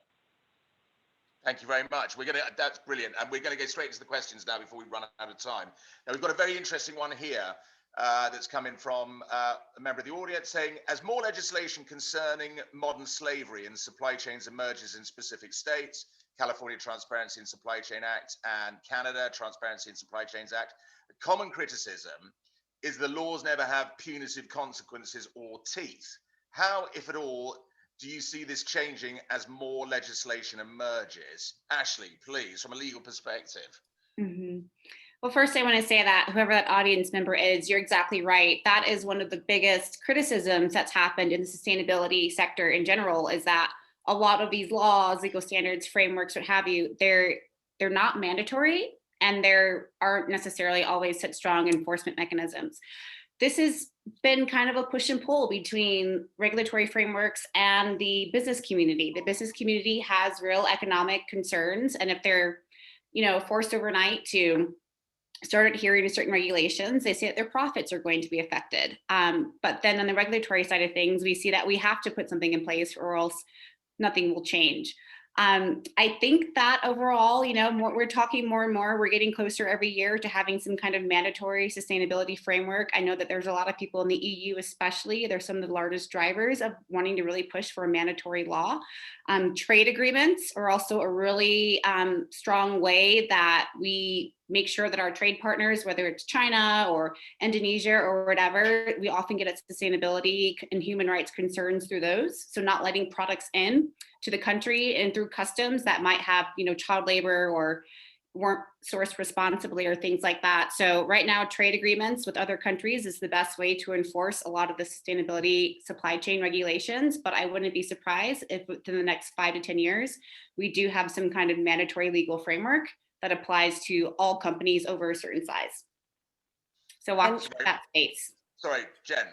[SPEAKER 5] Thank you very much. That's brilliant. And we're going to go straight into the questions now before we run out of time. Now, we've got a very interesting one here that's coming from a member of the audience saying, as more legislation concerning modern slavery and supply chains emerges in specific states, California Transparency in Supply Chain Act and Canada Transparency in Supply Chains Act, the common criticism is the laws never have punitive consequences or teeth. How, if at all, do you see this changing as more legislation emerges? Ashley, please, from a legal perspective.
[SPEAKER 4] Mm-hmm. Well, first I want to say that whoever that audience member is, you're exactly right. That is one of the biggest criticisms that's happened in the sustainability sector in general, is that a lot of these laws, legal standards, frameworks, what have you, they're not mandatory, and there aren't necessarily always such strong enforcement mechanisms. This has been kind of a push and pull between regulatory frameworks and the business community. The business community has real economic concerns, and if they're, forced overnight to start adhering to certain regulations, they say that their profits are going to be affected. But then on the regulatory side of things, we see that we have to put something in place or else nothing will change. I think that overall, we're talking more and more, we're getting closer every year to having some kind of mandatory sustainability framework. I know that there's a lot of people in the EU, especially, they're some of the largest drivers of wanting to really push for a mandatory law. Trade agreements are also a really strong way that we make sure that our trade partners, whether it's China or Indonesia or whatever, we often get at sustainability and human rights concerns through those. So not letting products in to the country and through customs that might have, child labor or weren't sourced responsibly or things like that. So right now, trade agreements with other countries is the best way to enforce a lot of the sustainability supply chain regulations. But I wouldn't be surprised if within the next 5 to 10 years, we do have some kind of mandatory legal framework that applies to all companies over a certain size. So watch that space.
[SPEAKER 5] Sorry, Jen.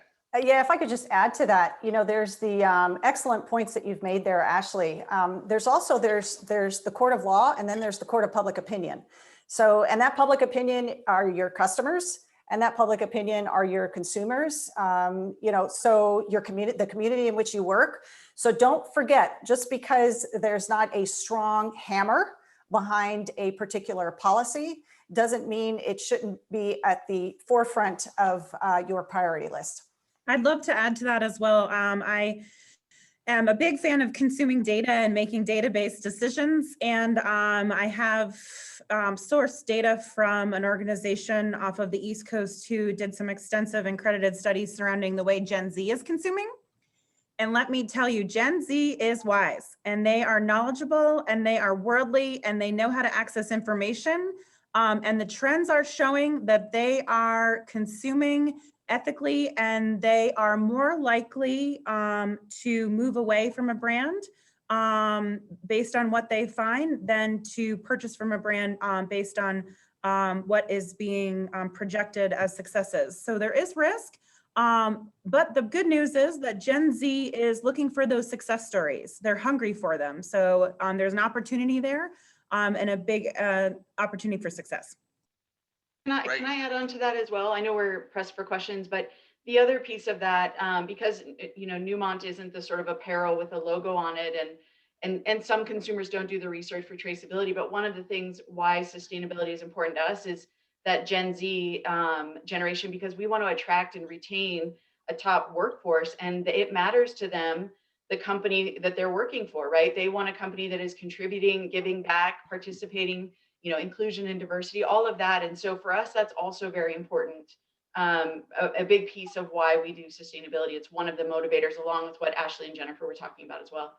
[SPEAKER 9] Yeah, if I could just add to that, there's the excellent points that you've made there, Ashley. There's the court of law, and then there's the court of public opinion. So, and that public opinion are your customers, and that public opinion are your consumers. So your community, the community in which you work. So don't forget, just because there's not a strong hammer behind a particular policy doesn't mean it shouldn't be at the forefront of your priority list.
[SPEAKER 1] I'd love to add to that as well. I am a big fan of consuming data and making database decisions. And I have sourced data from an organization off of the East Coast who did some extensive and credited studies surrounding the way Gen Z is consuming. And let me tell you, Gen Z is wise, and they are knowledgeable, and they are worldly, and they know how to access information. And the trends are showing that they are consuming ethically, and they are more likely to move away from a brand based on what they find than to purchase from a brand based on what is being projected as successes. So there is risk. But the good news is that Gen Z is looking for those success stories. They're hungry for them. So there's an opportunity there and a big opportunity for success.
[SPEAKER 6] Can I add on to that as well? I know we're pressed for questions, but the other piece of that, because Newmont isn't the sort of apparel with a logo on it, and some consumers don't do the research for traceability, but one of the things why sustainability is important to us is that Gen Z generation, because we want to attract and retain a top workforce, and it matters to them the company that they're working for, right? They want a company that is contributing, giving back, participating, inclusion and diversity, all of that. And so for us, that's also very important. A big piece of why we do sustainability. It's one of the motivators, along with what Ashley and Jennifer were talking about as well.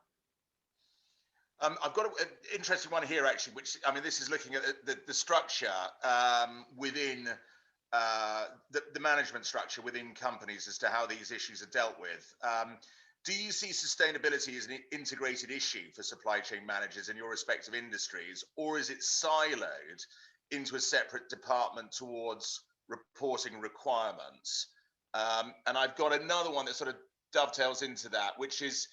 [SPEAKER 5] I've got an interesting one here, actually, which, I mean, this is looking at the structure within the management structure within companies as to how these issues are dealt with. Do you see sustainability as an integrated issue for supply chain managers in your respective industries, or is it siloed into a separate department towards reporting requirements? And I've got another one that sort of dovetails into that, which is,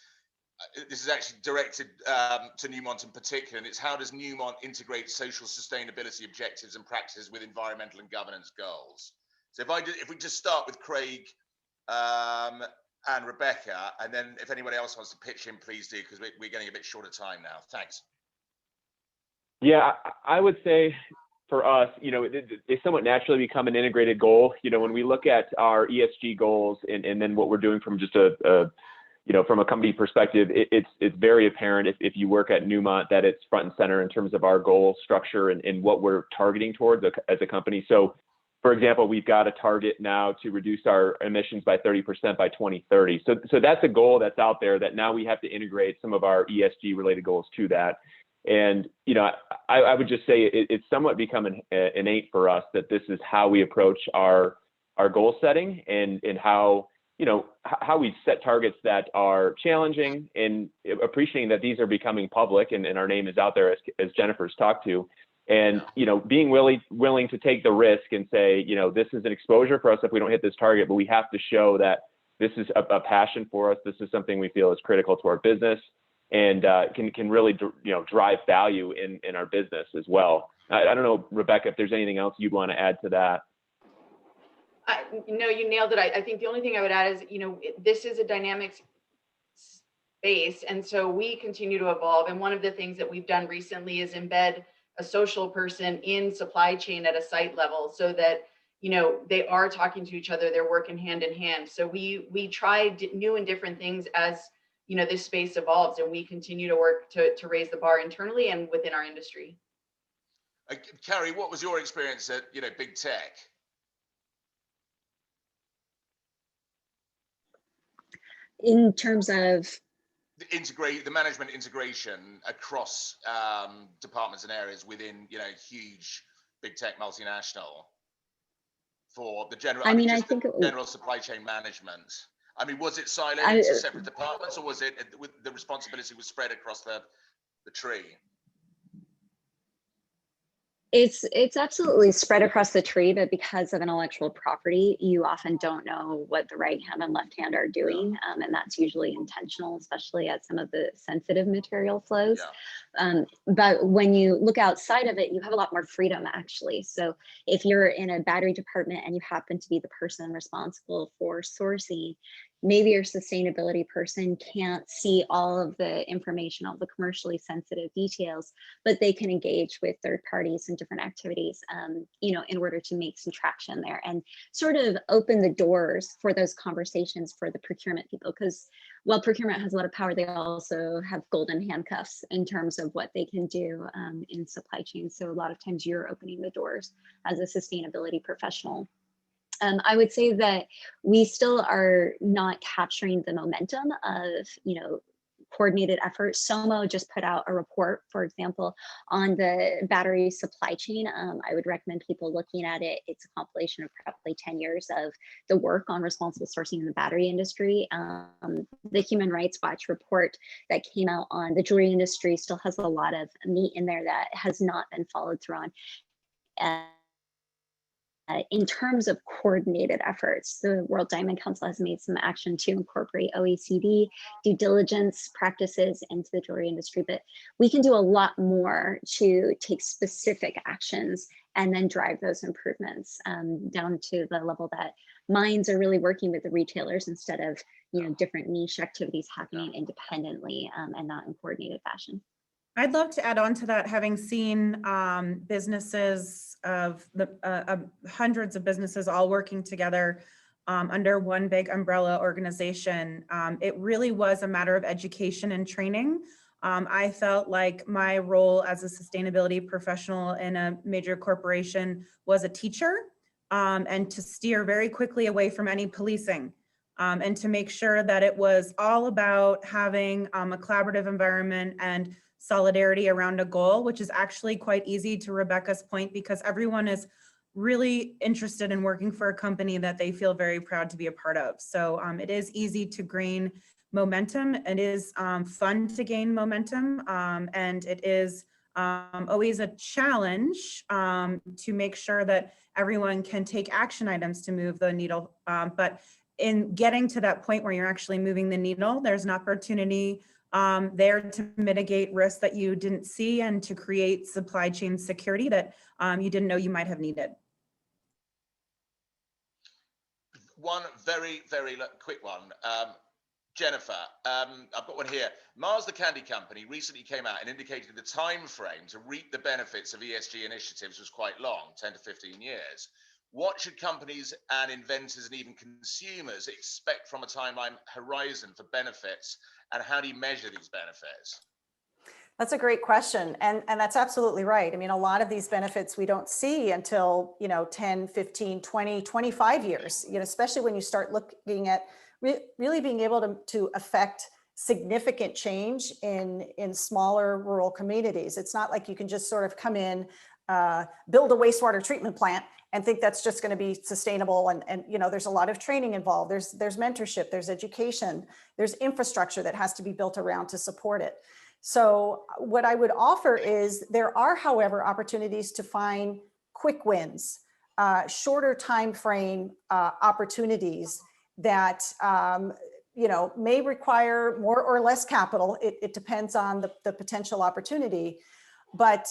[SPEAKER 5] this is actually directed to Newmont in particular, and it's how does Newmont integrate social sustainability objectives and practices with environmental and governance goals? So if we just start with Craig and Rebecca, and then if anyone else wants to pitch in, please do, because we're getting a bit short of time now. Thanks.
[SPEAKER 7] Yeah, I would say for us, they somewhat naturally become an integrated goal. When we look at our ESG goals and then what we're doing from just from a company perspective, it's very apparent if you work at Newmont that it's front and center in terms of our goal structure and what we're targeting towards as a company. So, for example, we've got a target now to reduce our emissions by 30% by 2030. So that's a goal that's out there that now we have to integrate some of our ESG related goals to that. And, I would just say it's somewhat become innate for us that this is how we approach our goal setting and how we set targets that are challenging, and appreciating that these are becoming public and our name is out there as Jennifer's talked to. And, being willing to take the risk and say, this is an exposure for us if we don't hit this target, but we have to show that this is a passion for us. This is something we feel is critical to our business and can really, drive value in our business as well. I don't know, Rebecca, if there's anything else you'd want to add to that.
[SPEAKER 6] No, you nailed it. I think the only thing I would add is, this is a dynamic space. And so we continue to evolve. And one of the things that we've done recently is embed a social person in supply chain at a site level so that, they are talking to each other, they're working hand in hand. So we try new and different things as, this space evolves, and we continue to work to raise the bar internally and within our industry.
[SPEAKER 5] Carrie, what was your experience at, big tech?
[SPEAKER 8] In terms of
[SPEAKER 5] the management integration across departments and areas within huge big tech multinational for the general general supply chain management. I mean, was it siloed into separate departments, or was it the responsibility was spread across the tree?
[SPEAKER 8] It's absolutely spread across the tree, but because of intellectual property, you often don't know what the right hand and left hand are doing. And that's usually intentional, especially at some of the sensitive material flows. But when you look outside of it, you have a lot more freedom, actually. So if you're in a battery department and you happen to be the person responsible for sourcing, maybe your sustainability person can't see all of the information, all the commercially sensitive details, but they can engage with third parties and different activities, you know, in order to make some traction there and sort of open the doors for those conversations for the procurement people. Because while procurement has a lot of power, they also have golden handcuffs in terms of what they can do in supply chain. So a lot of times you're opening the doors as a sustainability professional. I would say that we still are not capturing the momentum of, you know, coordinated efforts. SOMO just put out a report, for example, on the battery supply chain. I would recommend people looking at it. It's a compilation of probably 10 years of the work on responsible sourcing in the battery industry. The Human Rights Watch report that came out on the jewelry industry still has a lot of meat in there that has not been followed through on. In terms of coordinated efforts, the World Diamond Council has made some action to incorporate OECD due diligence practices into the jewelry industry, but we can do a lot more to take specific actions and then drive those improvements down to the level that mines are really working with the retailers instead of, you know, different niche activities happening independently and not in coordinated fashion.
[SPEAKER 1] I'd love to add on to that, having seen businesses of the hundreds of businesses all working together under one big umbrella organization. It really was a matter of education and training. I felt like my role as a sustainability professional in a major corporation was a teacher and to steer very quickly away from any policing. And to make sure that it was all about having a collaborative environment and solidarity around a goal, which is actually quite easy, to Rebecca's point, because everyone is really interested in working for a company that they feel very proud to be a part of. So it is easy to gain momentum. It is fun to gain momentum, and it is always a challenge to make sure that everyone can take action items to move the needle. But in getting to that point where you're actually moving the needle, there's an opportunity there to mitigate risks that you didn't see and to create supply chain security that you didn't know you might have needed.
[SPEAKER 5] One very, very quick one. Jennifer, I've got one here. Mars, the candy company, recently came out and indicated the time frame to reap the benefits of ESG initiatives was quite long, 10 to 15 years. What should companies and inventors and even consumers expect from a timeline horizon for benefits, and how do you measure these benefits?
[SPEAKER 9] That's a great question. And that's absolutely right. I mean, a lot of these benefits we don't see until, you know, 10, 15, 20, 25 years, you know, especially when you start looking at really being able to affect significant change in smaller rural communities. It's not like you can just sort of come in, build a wastewater treatment plant and think that's just going to be sustainable. And you know, there's a lot of training involved. There's mentorship, there's education, there's infrastructure that has to be built around to support it. So what I would offer is there are, however, opportunities to find quick wins, shorter time frame opportunities that you know, may require more or less capital. It depends on the potential opportunity. But,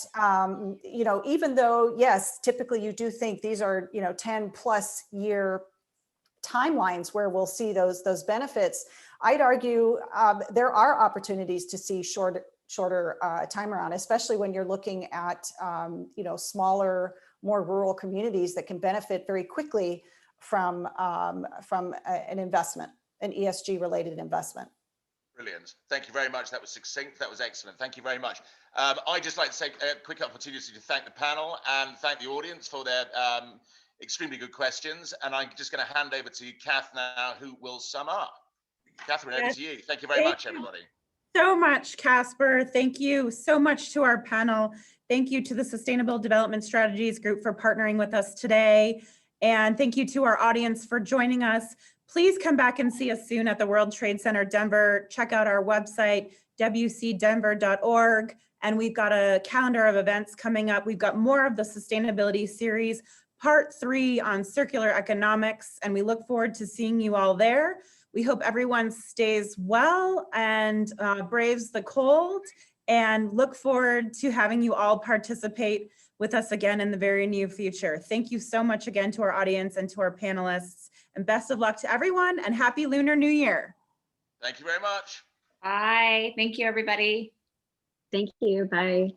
[SPEAKER 9] you know, even though, yes, typically you do think these are, you know, 10+ year timelines where we'll see those benefits, I'd argue there are opportunities to see shorter time around, especially when you're looking at, you know, smaller, more rural communities that can benefit very quickly from an investment, an ESG related investment.
[SPEAKER 5] Brilliant. Thank you very much. That was succinct. That was excellent. Thank you very much. I'd just like to take a quick opportunity to thank the panel and thank the audience for their extremely good questions. And I'm just going to hand over to Kath now, who will sum up. Catherine, over to you. Thank you very much, everybody.
[SPEAKER 1] So much, Caspar. Thank you so much to our panel. Thank you to the Sustainable Development Strategies Group for partnering with us today. And thank you to our audience for joining us. Please come back and see us soon at the World Trade Center Denver. Check out our website, wcdenver.org. And we've got a calendar of events coming up. We've got more of the sustainability series, part 3 on circular economics. And we look forward to seeing you all there. We hope everyone stays well and braves the cold. and look forward to having you all participate with us again in the very near future. Thank you so much again to our audience and to our panelists, and best of luck to everyone, and happy Lunar New Year.
[SPEAKER 5] Thank you very much.
[SPEAKER 4] Bye. Thank you, everybody.
[SPEAKER 8] Thank you. Bye.